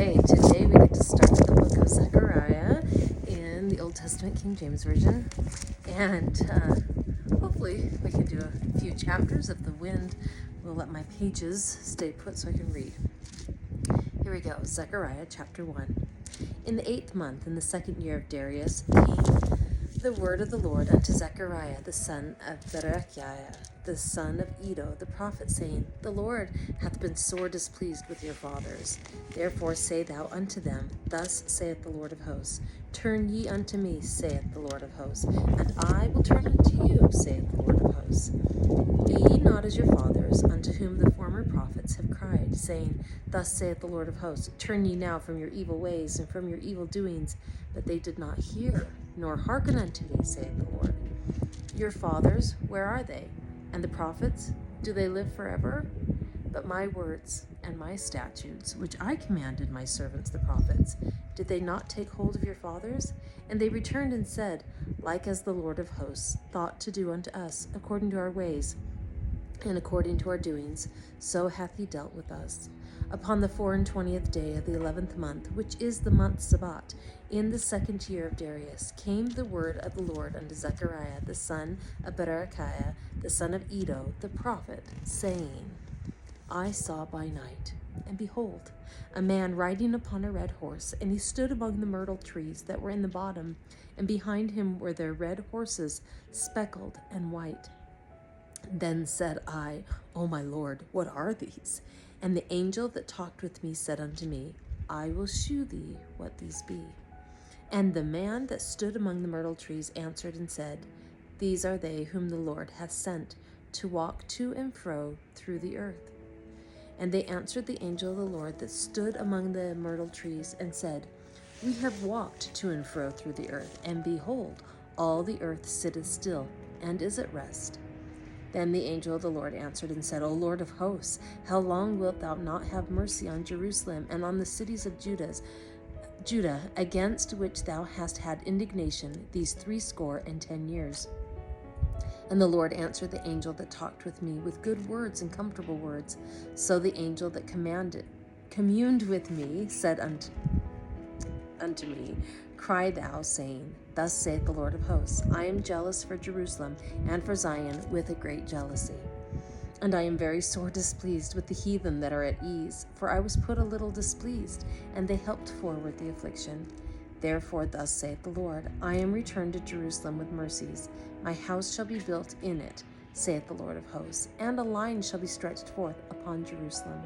Okay, today we get to start the book of Zechariah in the Old Testament King James Version. And hopefully we can do a few chapters if the wind will let my pages stay put so I can read. Here we go, Zechariah chapter 1. In the 8th month, in the 2nd year of Darius, came the word of the Lord unto Zechariah the son of Berechiah, the son of Iddo, the prophet, saying, The Lord hath been sore displeased with your fathers. Therefore say thou unto them, Thus saith the Lord of hosts, Turn ye unto me, saith the Lord of hosts, and I will turn unto you, saith the Lord of hosts. Be ye not as your fathers, unto whom the former prophets have cried, saying, Thus saith the Lord of hosts, Turn ye now from your evil ways and from your evil doings. But they did not hear, nor hearken unto me, saith the Lord. Your fathers, where are they? And the prophets, do they live forever? But my words and my statutes, which I commanded my servants the prophets, did they not take hold of your fathers? And they returned and said, Like as the Lord of hosts thought to do unto us, according to our ways, and according to our doings, so hath he dealt with us. Upon the 24th day of the 11th month, which is the month Sabbat, in the 2nd year of Darius, came the word of the Lord unto Zechariah the son of Berechiah, the son of Iddo, the prophet, saying, I saw by night, and behold, a man riding upon a red horse, and he stood among the myrtle trees that were in the bottom, and behind him were their red horses, speckled and white. Then said I, O my Lord, what are these? And the angel that talked with me said unto me, I will shew thee what these be. And the man that stood among the myrtle trees answered and said, These are they whom the Lord hath sent to walk to and fro through the earth. And they answered the angel of the Lord that stood among the myrtle trees and said, We have walked to and fro through the earth, and behold, all the earth sitteth still, and is at rest. Then the angel of the Lord answered and said, O Lord of hosts, how long wilt thou not have mercy on Jerusalem and on the cities of Judah, against which thou hast had indignation these 70 years? And the Lord answered the angel that talked with me with good words and comfortable words. So the angel that communed with me said unto me, Cry thou, saying, Thus saith the Lord of hosts, I am jealous for Jerusalem and for Zion with a great jealousy. And I am very sore displeased with the heathen that are at ease, for I was put a little displeased, and they helped forward the affliction. Therefore thus saith the Lord, I am returned to Jerusalem with mercies. My house shall be built in it, saith the Lord of hosts, and a line shall be stretched forth upon Jerusalem.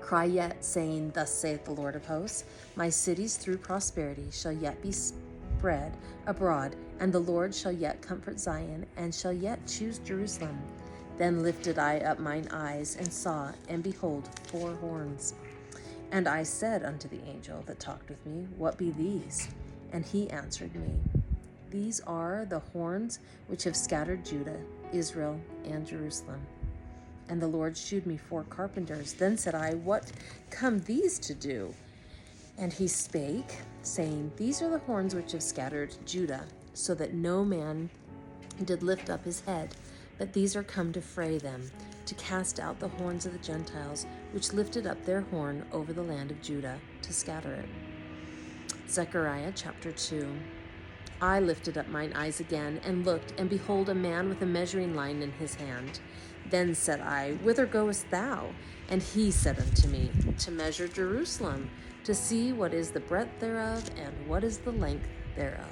Cry yet, saying, Thus saith the Lord of hosts, My cities through prosperity shall yet be spread abroad, and the Lord shall yet comfort Zion, and shall yet choose Jerusalem. Then lifted I up mine eyes, and saw, and behold, 4 horns. And I said unto the angel that talked with me, What be these? And he answered me, These are the horns which have scattered Judah, Israel, and Jerusalem. And the Lord shewed me 4 carpenters. Then said I, What come these to do? And he spake, saying, These are the horns which have scattered Judah, so that no man did lift up his head. But these are come to fray them, to cast out the horns of the Gentiles, which lifted up their horn over the land of Judah, to scatter it. Zechariah chapter 2. I lifted up mine eyes again, and looked, and behold, a man with a measuring line in his hand. Then said I, Whither goest thou? And he said unto me, To measure Jerusalem, to see what is the breadth thereof, and what is the length thereof.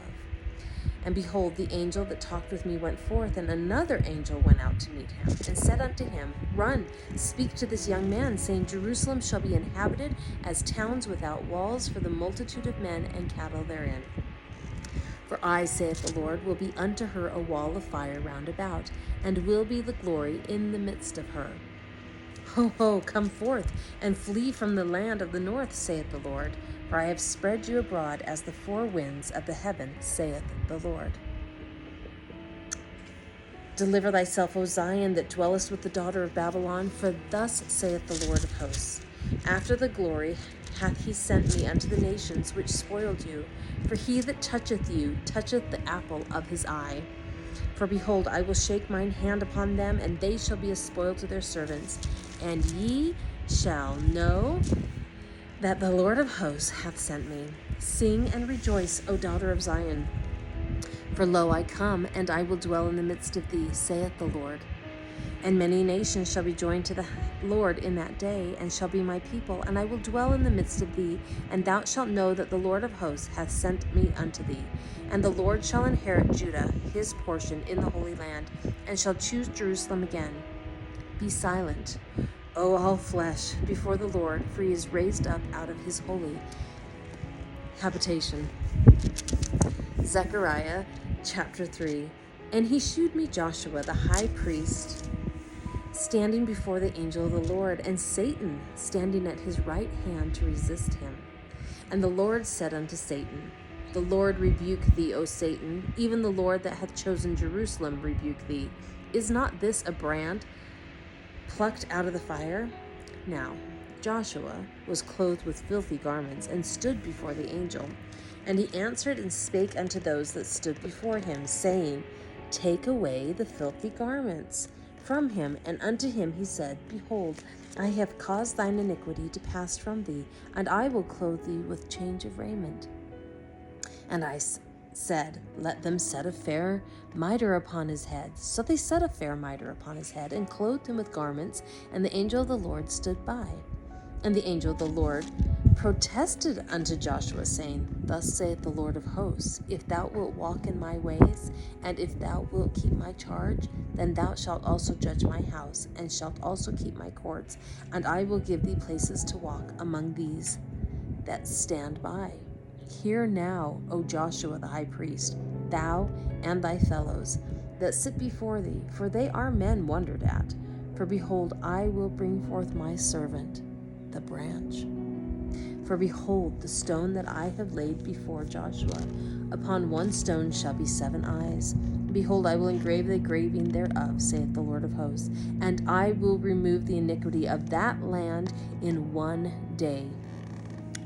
And behold, the angel that talked with me went forth, and another angel went out to meet him, and said unto him, Run, speak to this young man, saying, Jerusalem shall be inhabited as towns without walls for the multitude of men and cattle therein. For I, saith the Lord, will be unto her a wall of fire round about, and will be the glory in the midst of her. Ho, ho, come forth, and flee from the land of the north, saith the Lord, for I have spread you abroad as the 4 winds of the heaven, saith the Lord. Deliver thyself, O Zion, that dwellest with the daughter of Babylon, for thus saith the Lord of hosts, After the glory hath he sent me unto the nations which spoiled you, for he that toucheth you toucheth the apple of his eye. For behold, I will shake mine hand upon them, and they shall be a spoil to their servants. And ye shall know that the Lord of hosts hath sent me. Sing and rejoice, O daughter of Zion. For lo, I come, and I will dwell in the midst of thee, saith the Lord. And many nations shall be joined to the Lord in that day, and shall be my people, and I will dwell in the midst of thee, and thou shalt know that the Lord of hosts hath sent me unto thee. And the Lord shall inherit Judah, his portion, in the Holy Land, and shall choose Jerusalem again. Be silent, O all flesh, before the Lord, for he is raised up out of his holy habitation. Zechariah chapter 3. And he shewed me Joshua the high priest standing before the angel of the Lord, and Satan standing at his right hand to resist him. And the Lord said unto Satan, The Lord rebuke thee, O Satan, even the Lord that hath chosen Jerusalem rebuke thee. Is not this a brand plucked out of the fire? Now Joshua was clothed with filthy garments, and stood before the angel. And he answered and spake unto those that stood before him, saying, Take away the filthy garments from him. And unto him he said, Behold, I have caused thine iniquity to pass from thee, and I will clothe thee with change of raiment. And I said, Let them set a fair mitre upon his head. So they set a fair mitre upon his head, and clothed him with garments, and the angel of the Lord stood by. And the angel of the Lord protested unto Joshua, saying, Thus saith the Lord of hosts, If thou wilt walk in my ways, and if thou wilt keep my charge, then thou shalt also judge my house, and shalt also keep my courts, and I will give thee places to walk among these that stand by. Hear now, O Joshua the high priest, thou and thy fellows that sit before thee, for they are men wondered at. For behold, I will bring forth my servant, the branch. For behold, the stone that I have laid before Joshua, upon one stone shall be 7 eyes. Behold, I will engrave the graving thereof, saith the Lord of hosts, and I will remove the iniquity of that land in one day.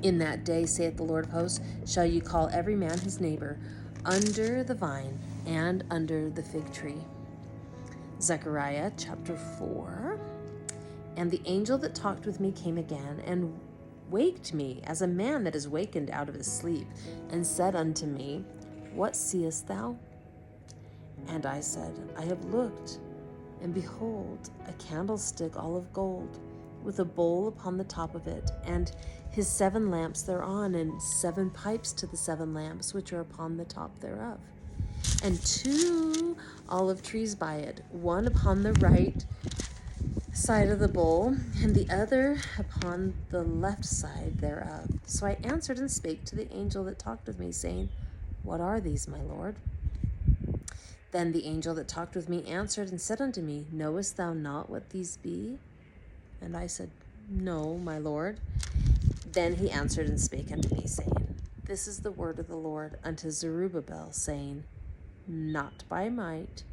In that day, saith the Lord of hosts, shall you call every man his neighbor under the vine and under the fig tree. Zechariah chapter 4. And the angel that talked with me came again, and waked me as a man that is wakened out of his sleep, and said unto me, What seest thou? And I said, I have looked, and behold, a candlestick all of gold, with a bowl upon the top of it, and his 7 lamps thereon, and 7 pipes to the 7 lamps which are upon the top thereof. And 2 olive trees by it, one upon the right side of the bowl, and the other upon the left side thereof. So I answered and spake to the angel that talked with me, saying, What are these, my Lord? Then the angel that talked with me answered and said unto me, Knowest thou not what these be? And I said, No, my Lord. Then he answered and spake unto me, saying, This is the word of the Lord unto Zerubbabel, saying, Not by might,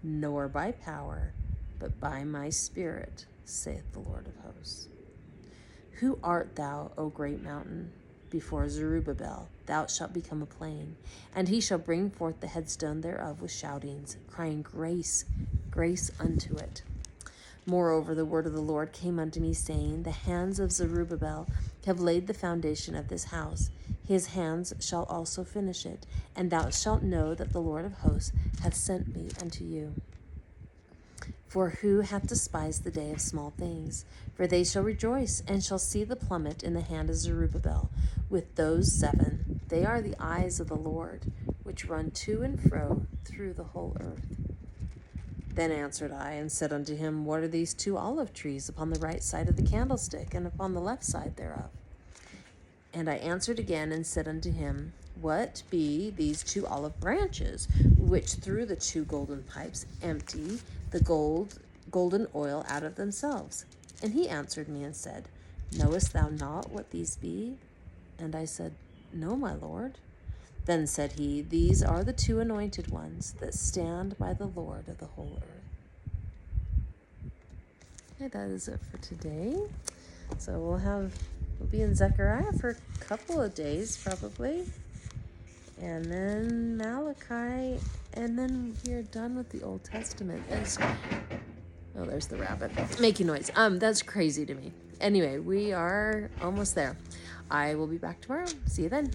nor by power, but by my spirit, saith the Lord of hosts. Who art thou, O great mountain? Before Zerubbabel thou shalt become a plain, and he shall bring forth the headstone thereof with shoutings, crying, Grace, grace unto it. Moreover, the word of the Lord came unto me, saying, The hands of Zerubbabel have laid the foundation of this house. His hands shall also finish it, and thou shalt know that the Lord of hosts hath sent me unto you. For who hath despised the day of small things? For they shall rejoice, and shall see the plummet in the hand of Zerubbabel, with those 7. They are the eyes of the Lord, which run to and fro through the whole earth. Then answered I, and said unto him, What are these 2 olive trees upon the right side of the candlestick, and upon the left side thereof? And I answered again, and said unto him, What be these 2 olive branches, which through the 2 golden pipes empty the golden oil out of themselves? And he answered me and said, Knowest thou not what these be? And I said, No, my Lord. Then said he, These are the 2 anointed ones that stand by the Lord of the whole earth. Okay, that is it for today. So we'll be in Zechariah for a couple of days probably, and then Malachi, and then we're done with the Old Testament. Oh, there's the rabbit making noise. That's crazy to me. Anyway, we are almost there. I will be back tomorrow. See you then.